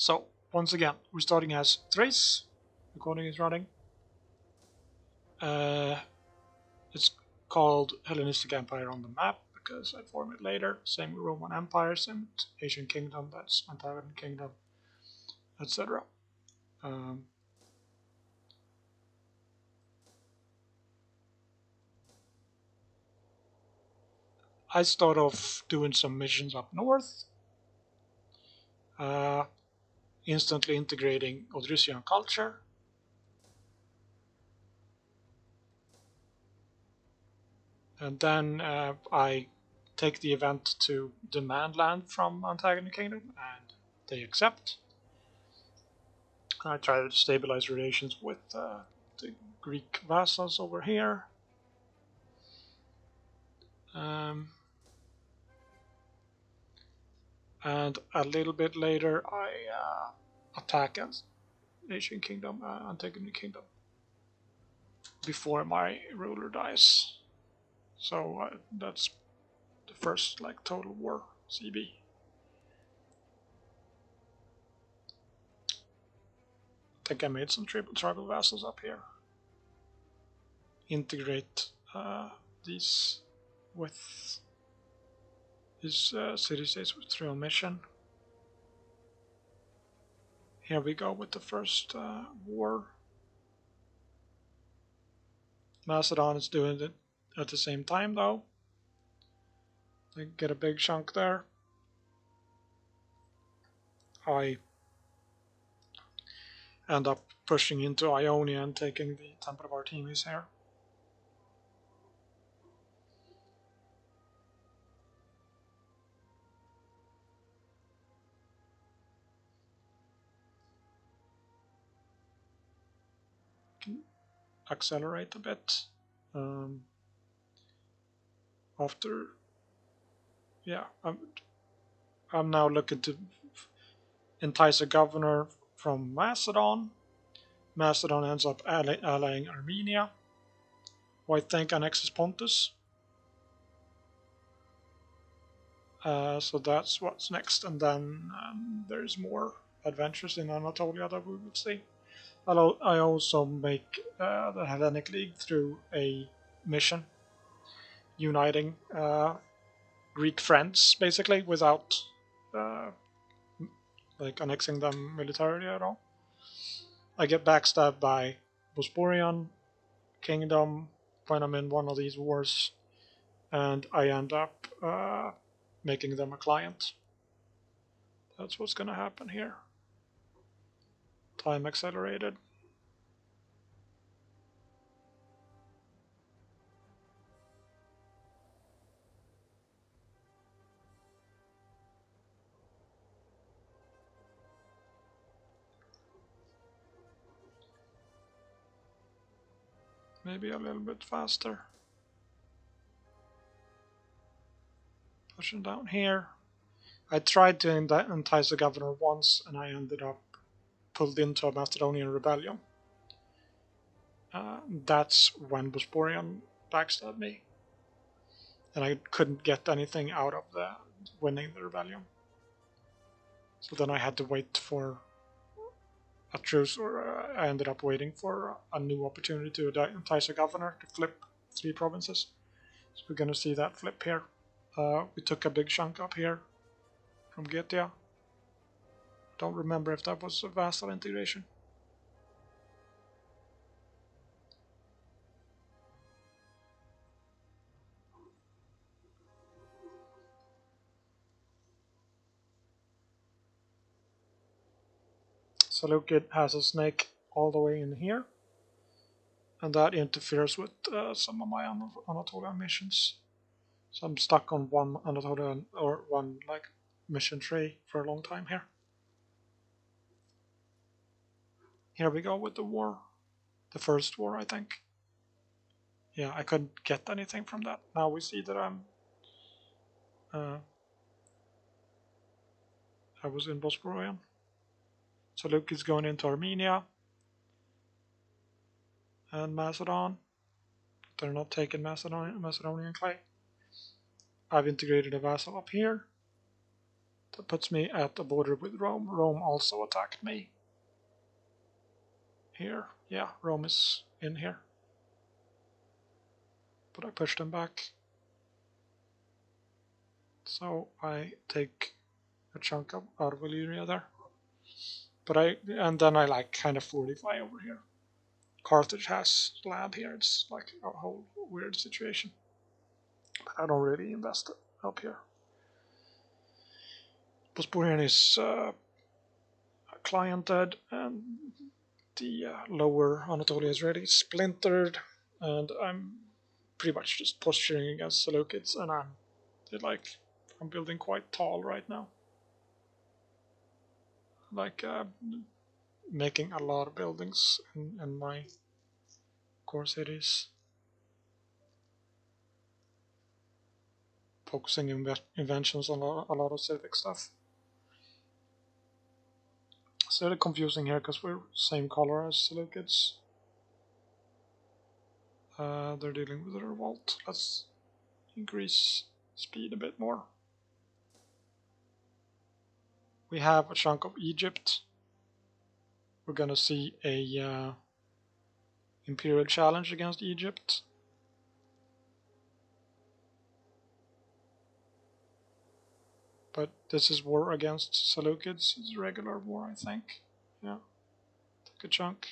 So, once again, we're starting as Thrace. Recording is running. It's called Hellenistic Empire on the map because I form it later. Same with Roman Empire, same with Asian Kingdom, that's Antagon Kingdom, etc. I start off doing some missions up north, instantly integrating Odrysian culture. And then I take the event to demand land from Antagon Kingdom, and they accept. I try to stabilize relations with the Greek vassals over here. And a little bit later, I attack Asian Kingdom, Antagon Kingdom, before my ruler dies. So that's the first total war CB. I think I made some tribal vassals up here. Integrate these with these city-states through a mission. Here we go with the first war. Macedon is doing it at the same time though. They get a big chunk there. I end up pushing into Ionia and taking the Temple of Artemis here. Can accelerate a bit. I'm now looking to entice a governor from Macedon. Macedon ends up allying Armenia, who I think annexes Pontus. So that's what's next, and then there's more adventures in Anatolia that we will see. I also make the Hellenic League through a mission uniting Greek friends, basically, without annexing them militarily at all. I get backstabbed by Bosporan Kingdom when I'm in one of these wars, and I end up making them a client. That's what's gonna happen here. Time accelerated. Maybe a little bit faster. Pushing down here. I tried to entice the governor once, and I ended up pulled into a Macedonian rebellion. That's when Bosporan backstabbed me, and I couldn't get anything out of winning the rebellion. So then I had to wait for a truce, or I ended up waiting for a new opportunity to entice a governor to flip 3 provinces. So we're going to see that flip here. We took a big chunk up here from Getia. Don't remember if that was a vassal integration. Seleucid has a snake all the way in here, and that interferes with some of my Anatolian missions. So I'm stuck on one Anatolian or one mission tree for a long time here. Here we go with the war, the first war, I think. Yeah, I couldn't get anything from that. Now we see that I was in Bosporan. So Luke is going into Armenia and Macedon. They're not taking Macedonian clay. I've integrated a vassal up here. That puts me at the border with Rome. Rome also attacked me. Here, yeah, Rome is in here. But I pushed them back. So I take a chunk out of Illyria there. And then I like kind of fortify over here. Carthage has land here. It's like a whole weird situation. But I don't really invest it up here. Bosporan is cliented, and the lower Anatolia is ready splintered, and I'm pretty much just posturing against Seleucids, and I'm building quite tall right now. Like making a lot of buildings in my core cities. Focusing inventions on a lot of civic stuff. It's a little confusing here because we're same color as Seleucids. They're dealing with a revolt. Let's increase speed a bit more. We have a chunk of Egypt. We're gonna see a imperial challenge against Egypt. But this is war against Seleucids. It's a regular war, I think. Yeah, take a chunk.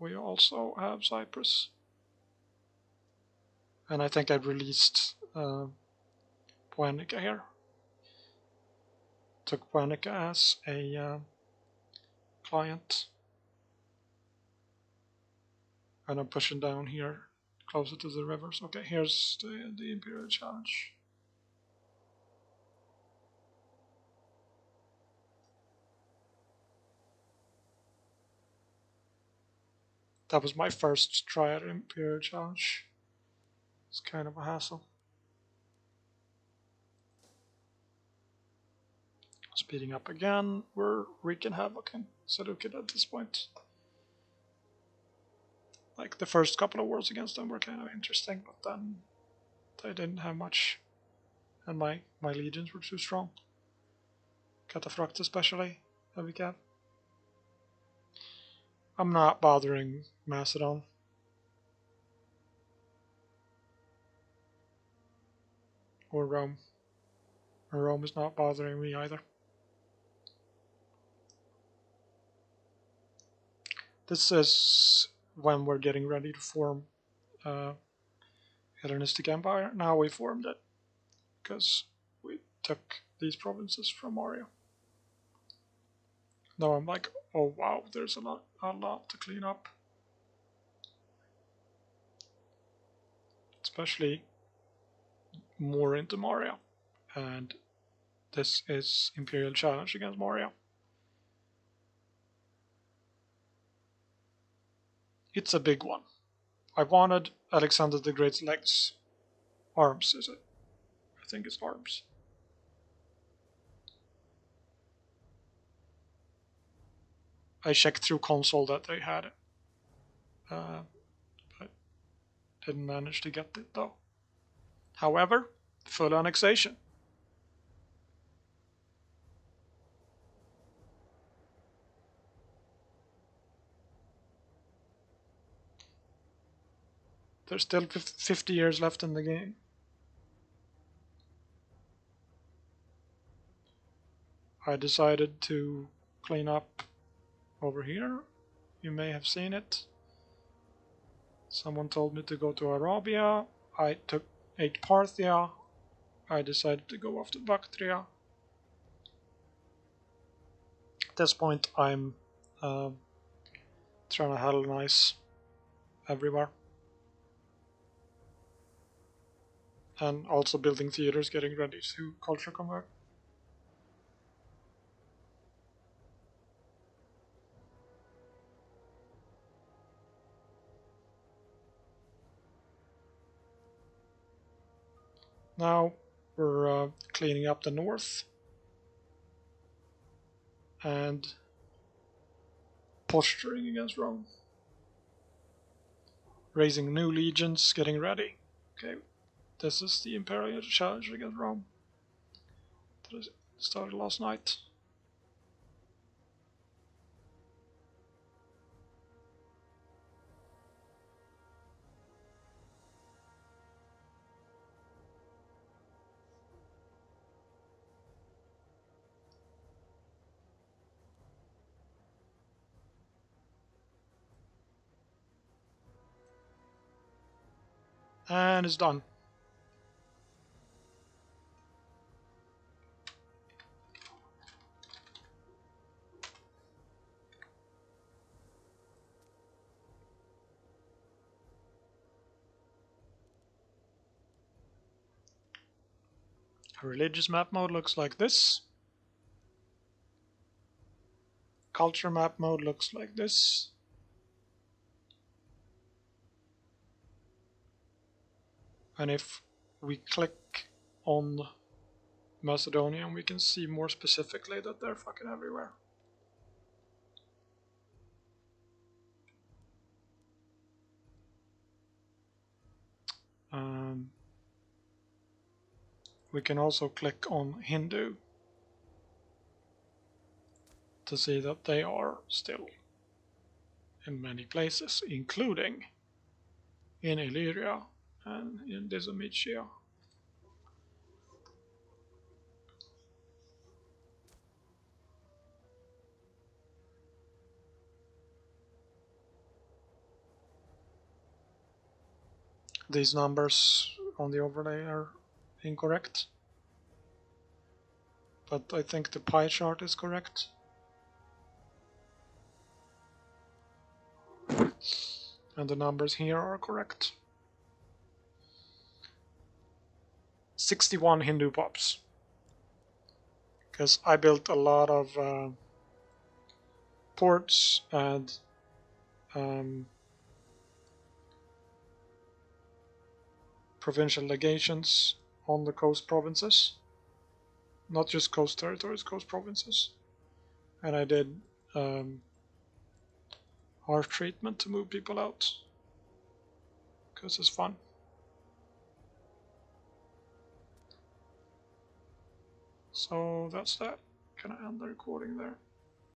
We also have Cyprus. And I think I released Puanica here. Took Puanica as a client. And I'm pushing down here, closer to the rivers. Okay, here's the Imperial Challenge. That was my first try at Imperial Challenge. It's kind of a hassle. Speeding up again, we're wreaking havoc in Seleucid at this point. Like the first couple of wars against them were kind of interesting, but then they didn't have much, and my legions were too strong. Cataphracts especially, heavy cap. I'm not bothering Macedon. Or Rome. And Rome is not bothering me either. This is when we're getting ready to form Hellenistic Empire. Now we formed it because we took these provinces from Mario. Now I'm like, oh wow, there's a lot to clean up. Especially more into Mario. And this is Imperial Challenge against Mario. It's a big one. I wanted Alexander the Great's legs. Arms, is it? I think it's arms. I checked through console that they had it. But didn't manage to get it though. However, full annexation. There's still 50 years left in the game. I decided to clean up over here. You may have seen it. Someone told me to go to Arabia. I took 8 Parthia. I decided to go after Bactria. At this point, I'm trying to Hellenize everywhere. And also building theaters, getting ready to culture convert. Now we're cleaning up the north and posturing against Rome. raising new legions, getting ready. Okay, this is the Imperial challenge against Rome that started last night. And it's done. A religious map mode looks like this. Culture map mode looks like this. And if we click on Macedonian, we can see more specifically that they're fucking everywhere. We can also click on Hindu to see that they are still in many places, including in Illyria and in Dizomitia. These numbers on the overlay are incorrect, but I think the pie chart is correct. And the numbers here are correct. 61 Hindu pops. Because I built a lot of ports and provincial legations on the coast provinces. Not just coast territories, coast provinces. And I did harsh treatment to move people out. Because it's fun. So that's that. Can I end the recording there?